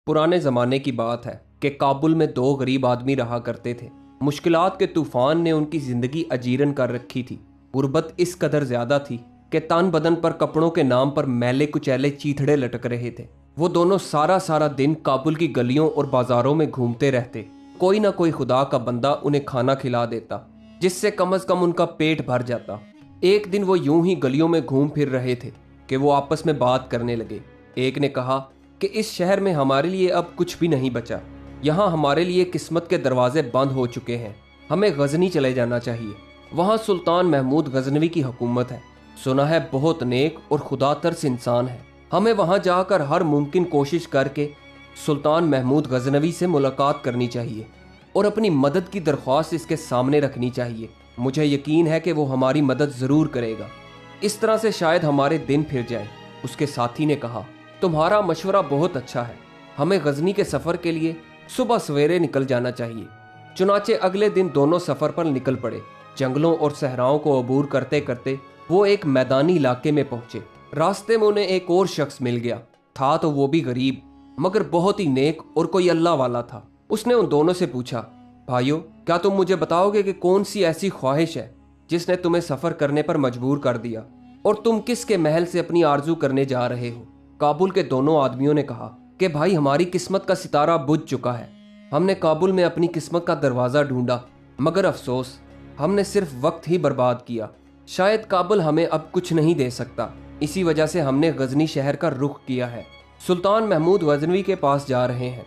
पुराने ज़माने की बात है कि काबुल में दो गरीब आदमी रहा करते थे। मुश्किलात के तूफान ने उनकी ज़िंदगी अजीरन कर रखी थी। गुर्बत इस कदर ज़्यादा थी कि तन बदन पर कपड़ों के नाम पर मैले कुचैले चीथड़े लटक रहे थे। वो दोनों सारा दिन काबुल की गलियों और बाजारों में घूमते रहते। कोई ना कोई खुदा का बंदा उन्हें खाना खिला देता, जिससे कम अज़ कम उनका पेट भर जाता। एक दिन वो यूं ही गलियों में घूम फिर रहे थे कि वो आपस में बात करने लगे। एक ने कहा कि इस शहर में हमारे लिए अब कुछ भी नहीं बचा। यहाँ हमारे लिए किस्मत के दरवाजे बंद हो चुके हैं। हमें गजनी चले जाना चाहिए। वहाँ सुल्तान महमूद गजनवी की हुकूमत है। सुना है बहुत नेक और खुदा तरस इंसान है। हमें वहाँ जाकर हर मुमकिन कोशिश करके सुल्तान महमूद गजनवी से मुलाकात करनी चाहिए और अपनी मदद की दरख्वास्त इसके सामने रखनी चाहिए। मुझे यकीन है कि वो हमारी मदद ज़रूर करेगा। इस तरह से शायद हमारे दिन फिर जाएं। उसके साथी ने कहा, तुम्हारा मशवरा बहुत अच्छा है। हमें गजनी के सफ़र के लिए सुबह सवेरे निकल जाना चाहिए। चुनाचे अगले दिन दोनों सफ़र पर निकल पड़े। जंगलों और सहराओं को अबूर करते करते वो एक मैदानी इलाके में पहुंचे। रास्ते में उन्हें एक और शख्स मिल गया। था तो वो भी गरीब, मगर बहुत ही नेक और कोई अल्लाह वाला था। उसने उन दोनों से पूछा, भाइयों, क्या तुम मुझे बताओगे कि कौन सी ऐसी ख्वाहिश है जिसने तुम्हें सफ़र करने पर मजबूर कर दिया, और तुम किसके महल से अपनी आरजू करने जा रहे हो? काबुल के दोनों आदमियों ने कहा कि भाई, हमारी किस्मत का सितारा बुझ चुका है। हमने काबुल में अपनी किस्मत का दरवाज़ा ढूंढा, मगर अफसोस, हमने सिर्फ वक्त ही बर्बाद किया। शायद काबुल हमें अब कुछ नहीं दे सकता। इसी वजह से हमने गजनी शहर का रुख किया है। सुल्तान महमूद गजनवी के पास जा रहे हैं।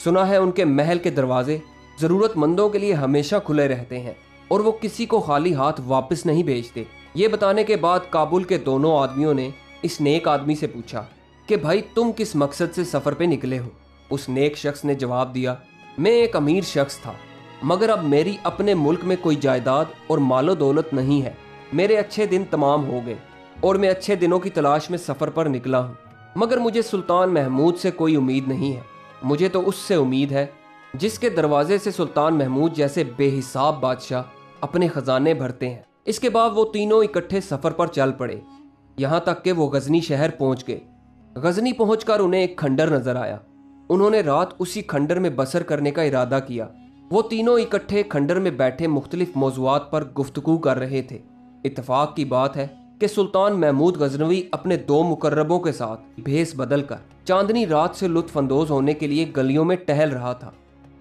सुना है उनके महल के दरवाजे ज़रूरतमंदों के लिए हमेशा खुले रहते हैं और वो किसी को खाली हाथ वापस नहीं भेजते। ये बताने के बाद काबुल के दोनों आदमियों ने इस नेक आदमी से पूछा कि भाई, तुम किस मकसद से सफ़र पे निकले हो? उस नेक शख्स ने जवाब दिया, मैं एक अमीर शख्स था, मगर अब मेरी अपने मुल्क में कोई जायदाद और मालो दौलत नहीं है। मेरे अच्छे दिन तमाम हो गए और मैं अच्छे दिनों की तलाश में सफ़र पर निकला हूँ, मगर मुझे सुल्तान महमूद से कोई उम्मीद नहीं है। मुझे तो उससे उम्मीद है जिसके दरवाजे से सुल्तान महमूद जैसे बेहिसाब बादशाह अपने खजाने भरते हैं। इसके बाद वो तीनों इकट्ठे सफ़र पर चल पड़े, यहाँ तक कि वो गजनी शहर पहुँच गए। गजनी पहुंचकर उन्हें एक खंडर नजर आया। उन्होंने रात उसी खंडर में बसर करने का इरादा किया। वो तीनों इकट्ठे खंडर में बैठे मुख्तलिफ मौज़ूआत पर गुफ्तगू कर रहे थे। इत्तेफाक की बात है कि सुल्तान महमूद गजनवी अपने दो मुकर्रबों के साथ भेस बदल कर चांदनी रात से लुत्फ अंदोज होने के लिए गलियों में टहल रहा था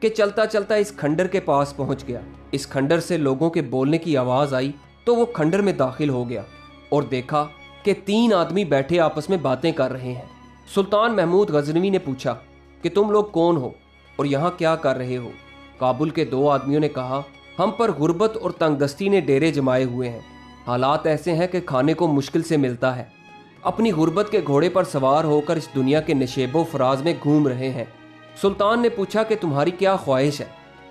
कि चलता चलता इस खंडर के पास पहुंच गया। इस खंडर से लोगों के बोलने की आवाज़ आई तो वो खंडर में दाखिल हो गया और देखा कि तीन आदमी बैठे आपस में बातें कर रहे हैं। सुल्तान महमूद गजनवी ने पूछा कि तुम लोग कौन हो और यहाँ क्या कर रहे हो? काबुल के दो आदमियों ने कहा, हम पर गुर्बत और तंगदस्ती ने डेरे जमाए हुए हैं। हालात ऐसे हैं कि खाने को मुश्किल से मिलता है। अपनी गुर्बत के घोड़े पर सवार होकर इस दुनिया के नशेबो फराज में घूम रहे हैं। सुल्तान ने पूछा कि तुम्हारी क्या ख्वाहिश है?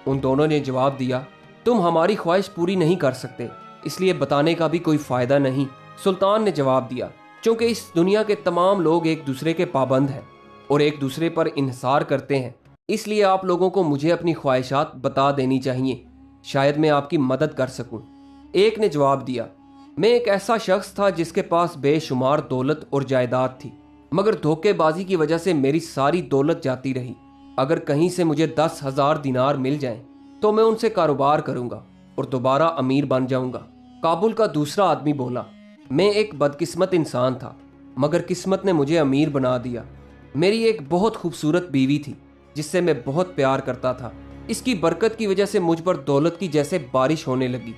उन दोनों ने जवाब दिया, तुम हमारी ख्वाहिश पूरी नहीं कर सकते, इसलिए बताने का भी कोई फ़ायदा नहीं। सुल्तान ने जवाब दिया, चूँकि इस दुनिया के तमाम लोग एक दूसरे के पाबंद हैं और एक दूसरे पर इन्हिसार करते हैं, इसलिए आप लोगों को मुझे अपनी ख्वाहिशात बता देनी चाहिए, शायद मैं आपकी मदद कर सकूं। एक ने जवाब दिया, मैं एक ऐसा शख्स था जिसके पास बेशुमार दौलत और जायदाद थी, मगर धोखेबाजी की वजह से मेरी सारी दौलत जाती रही। अगर कहीं से मुझे 10,000 दिनार मिल जाएं तो मैं उनसे कारोबार करूंगा और दोबारा अमीर बन जाऊंगा। काबुल का दूसरा आदमी बोला, मैं एक बदकिस्मत इंसान था, मगर किस्मत ने मुझे अमीर बना दिया। मेरी एक बहुत खूबसूरत बीवी थी जिससे मैं बहुत प्यार करता था। इसकी बरकत की वजह से मुझ पर दौलत की जैसे बारिश होने लगी।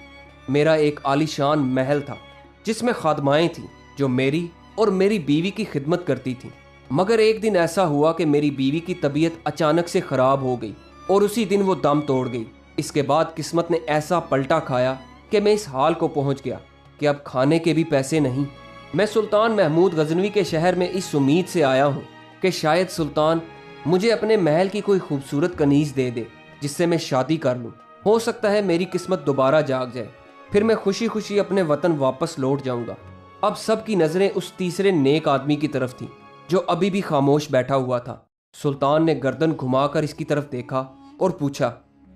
मेरा एक आलीशान महल था जिसमें खादमाएं थीं जो मेरी और मेरी बीवी की खिदमत करती थीं। मगर एक दिन ऐसा हुआ कि मेरी बीवी की तबीयत अचानक से ख़राब हो गई और उसी दिन वो दम तोड़ गई। इसके बाद किस्मत ने ऐसा पलटा खाया कि मैं इस हाल को पहुंच गया कि अब खाने के भी पैसे नहीं। मैं सुल्तान महमूद गजनवी के शहर में इस उम्मीद से आया हूँ कि शायद सुल्तान मुझे अपने महल की कोई खूबसूरत कनीज़ दे दे जिससे मैं शादी कर लूँ। हो सकता है मेरी किस्मत दोबारा जाग जाए, फिर मैं खुशी खुशी अपने वतन वापस लौट जाऊँगा। अब सब की नज़रें उस तीसरे नेक आदमी की तरफ थीं जो अभी भी खामोश बैठा हुआ था। सुल्तान ने गर्दन घुमाकर इसकी तरफ देखा और पूछा,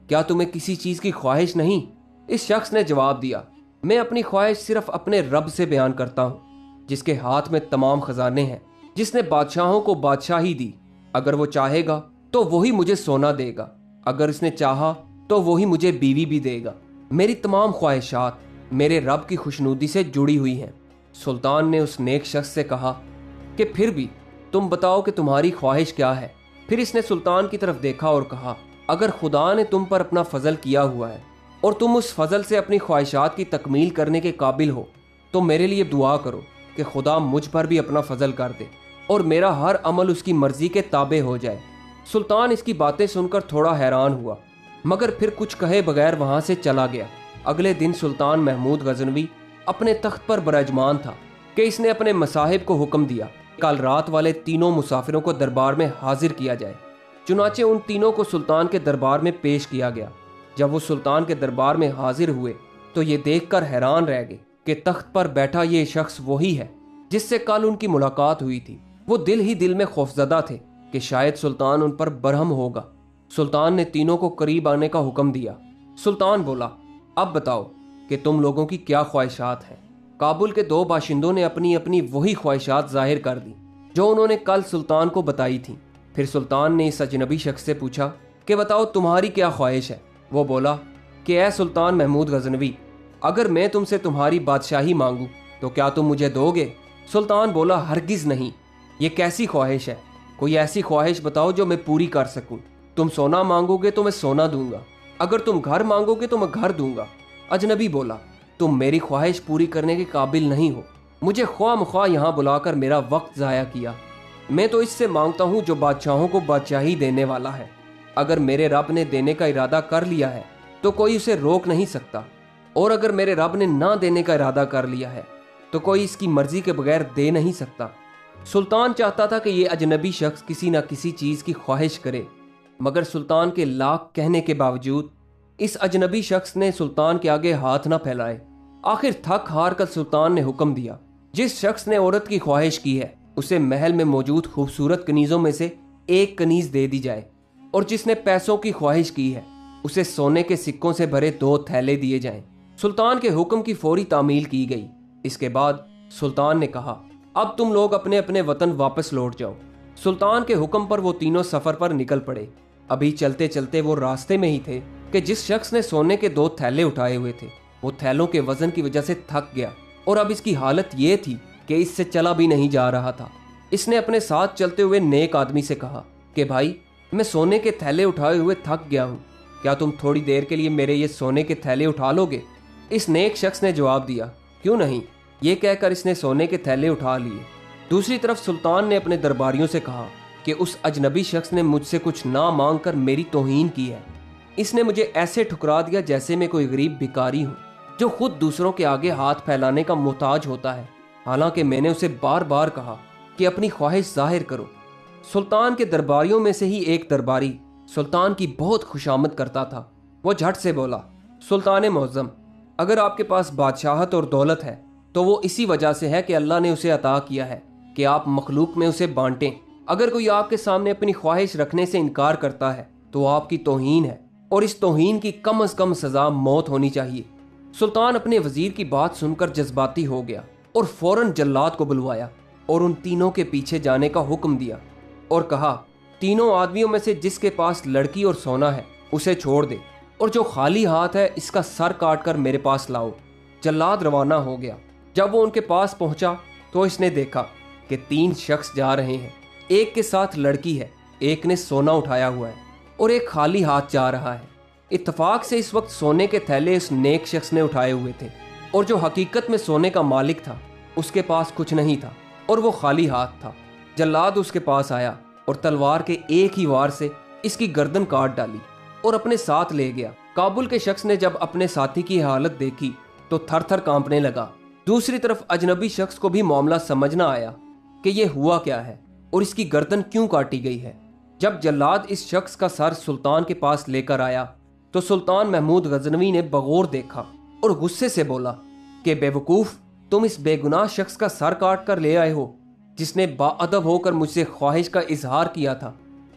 क्या तुम्हें किसी चीज़ की ख्वाहिश नहीं? इस शख्स ने जवाब दिया, मैं अपनी ख्वाहिश सिर्फ अपने रब से बयान करता हूँ जिसके हाथ में तमाम खजाने हैं, जिसने बादशाहों को बादशाही दी। अगर वो चाहेगा تو वही मुझे सोना देगा, अगर इसने चाहा तो वही मुझे बीवी भी देगा। मेरी तमाम ख्वाहिशात मेरे रब की खुशनुदी से जुड़ी हुई हैं। सुल्तान ने उस नेक शख्स से कहा कि फिर भी तुम बताओ कि तुम्हारी ख्वाहिश क्या है। फिर इसने सुल्तान की तरफ देखा और कहा, अगर खुदा ने तुम पर अपना फजल किया हुआ है और तुम उस फजल से अपनी ख्वाहिशात की तकमील करने के काबिल हो तो मेरे लिए दुआ करो कि खुदा मुझ पर भी अपना फजल कर दे और मेरा हर अमल उसकी मर्जी के ताबे हो जाए। सुल्तान इसकी बातें सुनकर थोड़ा हैरान हुआ, मगर फिर कुछ कहे बगैर वहां से चला गया। अगले दिन सुल्तान महमूद गजनवी अपने तख्त पर बराजमान था कि इसने अपने मसाहिब को हुक्म दिया, कल रात वाले तीनों मुसाफिरों को दरबार में हाजिर किया जाए। चुनाचे उन तीनों को सुल्तान के दरबार में पेश किया गया। जब वो सुल्तान के दरबार में हाजिर हुए तो ये देखकर हैरान रह गए कि तख्त पर बैठा ये शख्स वही है जिससे कल उनकी मुलाकात हुई थी। वो दिल ही दिल में खौफजदा थे कि शायद सुल्तान उन पर बरहम होगा। सुल्तान ने तीनों को करीब आने का हुक्म दिया। सुल्तान बोला, अब बताओ कि तुम लोगों की क्या ख्वाहिशात हैं। काबुल के दो बाशिंदों ने अपनी अपनी वही ख्वाहिशात जाहिर कर दी जो उन्होंने कल सुल्तान को बताई थी। फिर सुल्तान ने इस अजनबी शख्स से पूछा कि बताओ तुम्हारी क्या ख्वाहिश है। वो बोला कि ऐ सुल्तान महमूद गजनवी, अगर मैं तुमसे तुम्हारी बादशाही मांगू तो क्या तुम मुझे दोगे? सुल्तान बोला, हरगिज नहीं। ये कैसी ख्वाहिश है? कोई ऐसी ख्वाहिश बताओ जो मैं पूरी कर सकूं। तुम सोना मांगोगे तो मैं सोना दूंगा, अगर तुम घर मांगोगे तो मैं घर दूंगा। अजनबी बोला, तुम मेरी ख्वाहिश पूरी करने के काबिल नहीं हो। मुझे ख्वाह मख्वाह यहाँ बुलाकर मेरा वक्त ज़ाया किया। मैं तो इससे मांगता हूँ जो बादशाहों को बादशाही देने वाला है। अगर मेरे रब ने देने का इरादा कर लिया है तो कोई उसे रोक नहीं सकता, और अगर मेरे रब ने ना देने का इरादा कर लिया है तो कोई इसकी मर्जी के बगैर दे नहीं सकता। सुल्तान चाहता था कि ये अजनबी शख्स किसी न किसी चीज़ की ख्वाहिश करे, मगर सुल्तान के लाख कहने के बावजूद इस अजनबी शख्स ने सुल्तान के आगे हाथ न फैलाए। आखिर थक हार कर सुल्तान ने हुक्म दिया, जिस शख्स ने औरत की ख्वाहिश की है उसे महल में मौजूद खूबसूरत कनीज़ों में से एक कनीज़ दे दी जाए, और जिसने पैसों की ख्वाहिश की है उसे सोने के सिक्कों से भरे 2 थैले दिए जाएं। सुल्तान के हुक्म की फौरी तामील की गई। इसके बाद सुल्तान ने कहा, अब तुम लोग अपने अपने वतन वापस लौट जाओ। सुल्तान के हुक्म पर वो तीनों सफर पर निकल पड़े। अभी चलते चलते वो रास्ते में ही थे कि जिस शख्स ने सोने के 2 थैले उठाए हुए थे वो थैलों के वजन की वजह से थक गया, और अब इसकी हालत ये थी कि इससे चला भी नहीं जा रहा था। इसने अपने साथ चलते हुए नेक आदमी से कहा कि भाई, मैं सोने के थैले उठाए हुए थक गया हूँ, क्या तुम थोड़ी देर के लिए मेरे ये सोने के थैले उठा लोगे? इस नेक शख्स ने जवाब दिया, क्यों नहीं। ये कहकर इसने सोने के थैले उठा लिए। दूसरी तरफ सुल्तान ने अपने दरबारियों से कहा कि उस अजनबी शख्स ने मुझसे कुछ ना मांग कर मेरी तौहीन की है। इसने मुझे ऐसे ठुकरा दिया जैसे मैं कोई गरीब भिखारी हूँ जो खुद दूसरों के आगे हाथ फैलाने का मोहताज होता है, हालांकि मैंने उसे बार बार कहा कि अपनी ख्वाहिश जाहिर करो। सुल्तान के दरबारियों में से ही एक दरबारी सुल्तान की बहुत खुशामद करता था। वो झट से बोला, सुल्तान मुअज़्ज़म, अगर आपके पास बादशाहत और दौलत है तो वो इसी वजह से है कि अल्लाह ने उसे अता किया है कि आप मखलूक में उसे बांटें। अगर कोई आपके सामने अपनी ख्वाहिश रखने से इनकार करता है तो आपकी तौहीन है, और इस तौहीन की कम अज़ कम सज़ा मौत होनी चाहिए। सुल्तान अपने वजीर की बात सुनकर जज्बाती हो गया और फौरन जल्लाद को बुलवाया और उन तीनों के पीछे जाने का हुक्म दिया और कहा, तीनों आदमियों में से जिसके पास लड़की और सोना है उसे छोड़ दे, और जो खाली हाथ है इसका सर काट कर मेरे पास लाओ। जल्लाद रवाना हो गया। जब वो उनके पास पहुंचा तो इसने देखा कि 3 शख्स जा रहे हैं। एक के साथ लड़की है, एक ने सोना उठाया हुआ है और एक खाली हाथ जा रहा है। इत्तफाक से इस वक्त सोने के थैले इस नेक शख्स ने उठाए हुए थे, और जो हकीकत में सोने का मालिक था उसके पास कुछ नहीं था और वो खाली हाथ था। जल्लाद उसके पास आया और तलवार के एक ही वार से इसकी गर्दन काट डाली और अपने साथ ले गया। काबुल के शख्स ने जब अपने साथी की हालत देखी तो थर थर कांपने लगा। दूसरी तरफ अजनबी शख्स को भी मामला समझ न आया कि यह हुआ क्या है और इसकी गर्दन क्यों काटी गई है। जब जल्लाद इस शख्स का सर सुल्तान के पास लेकर आया तो सुल्तान महमूद गजनवी ने बगौर देखा और गुस्से से बोला कि बेवकूफ़, तुम इस बेगुनाह शख्स का सर काट कर ले आए हो जिसने बाअदब होकर मुझसे ख्वाहिश का इजहार किया था।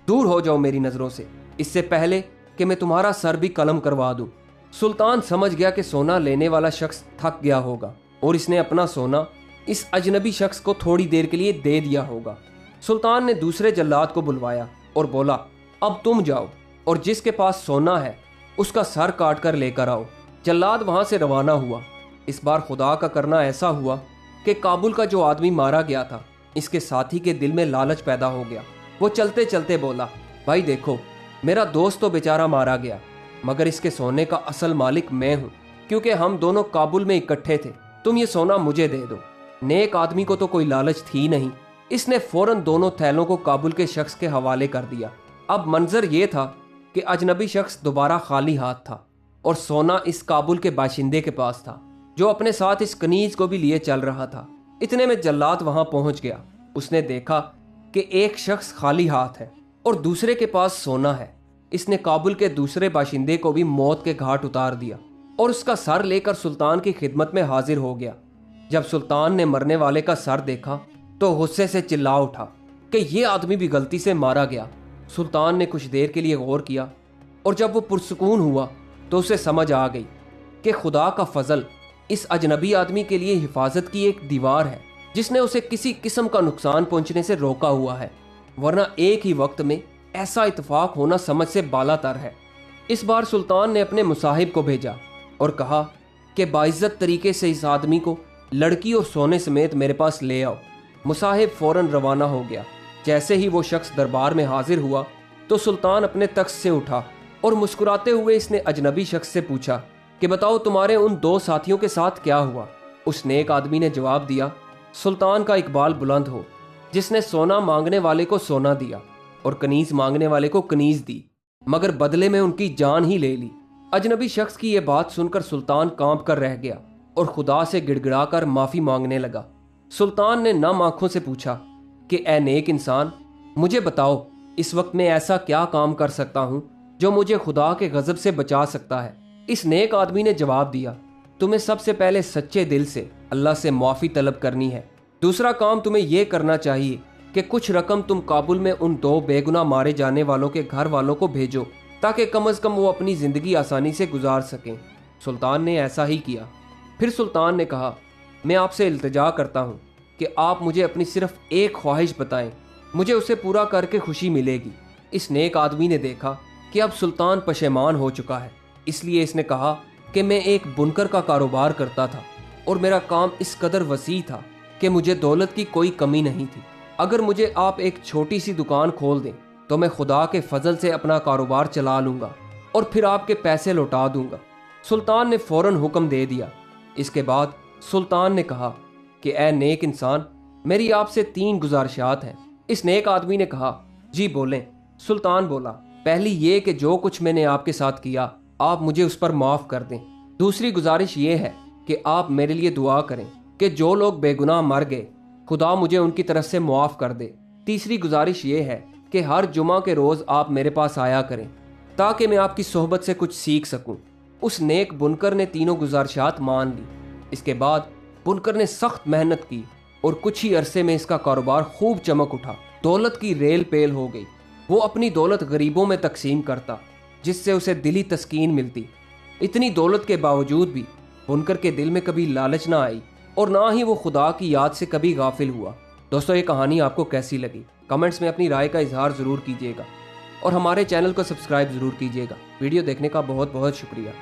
दूर हो जाओ मेरी नज़रों से, इससे पहले कि मैं तुम्हारा सर भी कलम करवा दूं। सुल्तान समझ गया कि सोना लेने वाला शख्स थक गया होगा और इसने अपना सोना इस अजनबी शख्स को थोड़ी देर के लिए दे दिया होगा। सुल्तान ने दूसरे जल्लाद को बुलवाया और बोला अब तुम जाओ और जिसके पास सोना है उसका सर काट कर लेकर आओ। जल्लाद वहां से रवाना हुआ। इस बार खुदा का करना ऐसा हुआ कि काबुल का जो आदमी मारा गया था, इसके साथी के दिल में लालच पैदा हो गया। वो चलते चलते बोला, भाई देखो, मेरा दोस्त तो बेचारा मारा गया, मगर इसके सोने का असल मालिक मैं हूँ, क्योंकि हम दोनों काबुल में इकट्ठे थे। तुम ये सोना मुझे दे दो। नेक आदमी को तो कोई लालच थी नहीं। इसने फौरन दोनों थैलों को काबुल के शख्स के हवाले कर दिया। अब मंजर ये था कि अजनबी शख्स दोबारा खाली हाथ था और सोना इस काबुल के बाशिंदे के पास था, जो अपने साथ इस कनीज को भी लिए चल रहा था। इतने में जल्लाद वहां पहुंच गया। उसने देखा कि एक शख्स खाली हाथ है और दूसरे के पास सोना है। इसने काबुल के दूसरे बाशिंदे को भी मौत के घाट उतार दिया और उसका सर लेकर सुल्तान की खिदमत में हाजिर हो गया। जब सुल्तान ने मरने वाले का सर देखा तो गुस्से से चिल्ला उठा कि ये आदमी भी गलती से मारा गया। सुल्तान ने कुछ देर के लिए गौर किया और जब वो पुरसुकून हुआ तो उसे समझ आ गई कि खुदा का फजल इस अजनबी आदमी के लिए हिफाजत की एक दीवार है, जिसने उसे किसी किस्म का नुकसान पहुंचने से रोका हुआ है, वरना एक ही वक्त में ऐसा इत्तेफाक होना समझ से बालातर है। इस बार सुल्तान ने अपने मुसाहिब को भेजा और कहा कि बाइज्जत तरीके से इस आदमी को लड़की और सोने समेत मेरे पास ले आओ। मुसाहिब फौरन रवाना हो गया। जैसे ही वो शख्स दरबार में हाजिर हुआ तो सुल्तान अपने तख्त से उठा और मुस्कुराते हुए इसने अजनबी शख्स से पूछा कि बताओ तुम्हारे उन दो साथियों के साथ क्या हुआ। उस नेक आदमी ने जवाब दिया, सुल्तान का इकबाल बुलंद हो, जिसने सोना मांगने वाले को सोना दिया और कनीज मांगने वाले को कनीज दी, मगर बदले में उनकी जान ही ले ली। अजनबी शख्स की यह बात सुनकर सुल्तान कांप कर रह गया और खुदा से गिड़गिड़ा कर माफी मांगने लगा। सुल्तान ने नम आंखों से पूछा कि ए नेक इंसान, मुझे बताओ इस वक्त मैं ऐसा क्या काम कर सकता हूँ जो मुझे खुदा के गजब से बचा सकता है। इस नेक आदमी ने जवाब दिया, तुम्हें सबसे पहले सच्चे दिल से अल्लाह से माफ़ी तलब करनी है। दूसरा काम तुम्हें यह करना चाहिए कि कुछ रकम तुम काबुल में उन दो बेगुनाह मारे जाने वालों के घर वालों को भेजो, ताकि कम अज़ कम वो अपनी ज़िंदगी आसानी से गुजार सकें। सुल्तान ने ऐसा ही किया। फिर सुल्तान ने कहा, मैं आपसे इल्तिजा करता हूँ कि आप मुझे अपनी सिर्फ एक ख्वाहिश बताएं, मुझे उसे पूरा करके खुशी मिलेगी। इस नेक आदमी ने देखा कि अब सुल्तान पशेमान हो चुका है, इसलिए इसने कहा कि मैं एक बुनकर का कारोबार करता था और मेरा काम इस कदर वसी था कि मुझे दौलत की कोई कमी नहीं थी। अगर मुझे आप एक छोटी सी दुकान खोल दें तो मैं खुदा के फजल से अपना कारोबार चला लूँगा और फिर आपके पैसे लौटा दूँगा। सुल्तान ने फौरन हुक्म दे दिया। इसके बाद सुल्तान ने कहा कि ए नेक इंसान, मेरी आपसे 3 गुजारिशात हैं। इस नेक आदमी ने कहा, जी बोलें। सुल्तान बोला, पहली ये कि जो कुछ मैंने आपके साथ किया आप मुझे उस पर माफ़ कर दें। दूसरी गुजारिश ये है कि आप मेरे लिए दुआ करें कि जो लोग बेगुनाह मर गए खुदा मुझे उनकी तरफ से मुआफ़ कर दे। तीसरी गुजारिश ये है कि हर जुमा के रोज़ आप मेरे पास आया करें ताकि मैं आपकी सोहबत से कुछ सीख सकूं। उस नेक बुनकर ने तीनों गुजारिशात मान ली। इसके बाद बुनकर ने सख्त मेहनत की और कुछ ही अरसे में इसका कारोबार खूब चमक उठा। दौलत की रेल पेल हो गई। वो अपनी दौलत गरीबों में तकसीम करता, जिससे उसे दिली तस्कीन मिलती। इतनी दौलत के बावजूद भी बुनकर के दिल में कभी लालच ना आई और ना ही वो खुदा की याद से कभी गाफिल हुआ। दोस्तों, ये कहानी आपको कैसी लगी? कमेंट्स में अपनी राय का इजहार ज़रूर कीजिएगा और हमारे चैनल को सब्सक्राइब ज़रूर कीजिएगा। वीडियो देखने का बहुत बहुत शुक्रिया।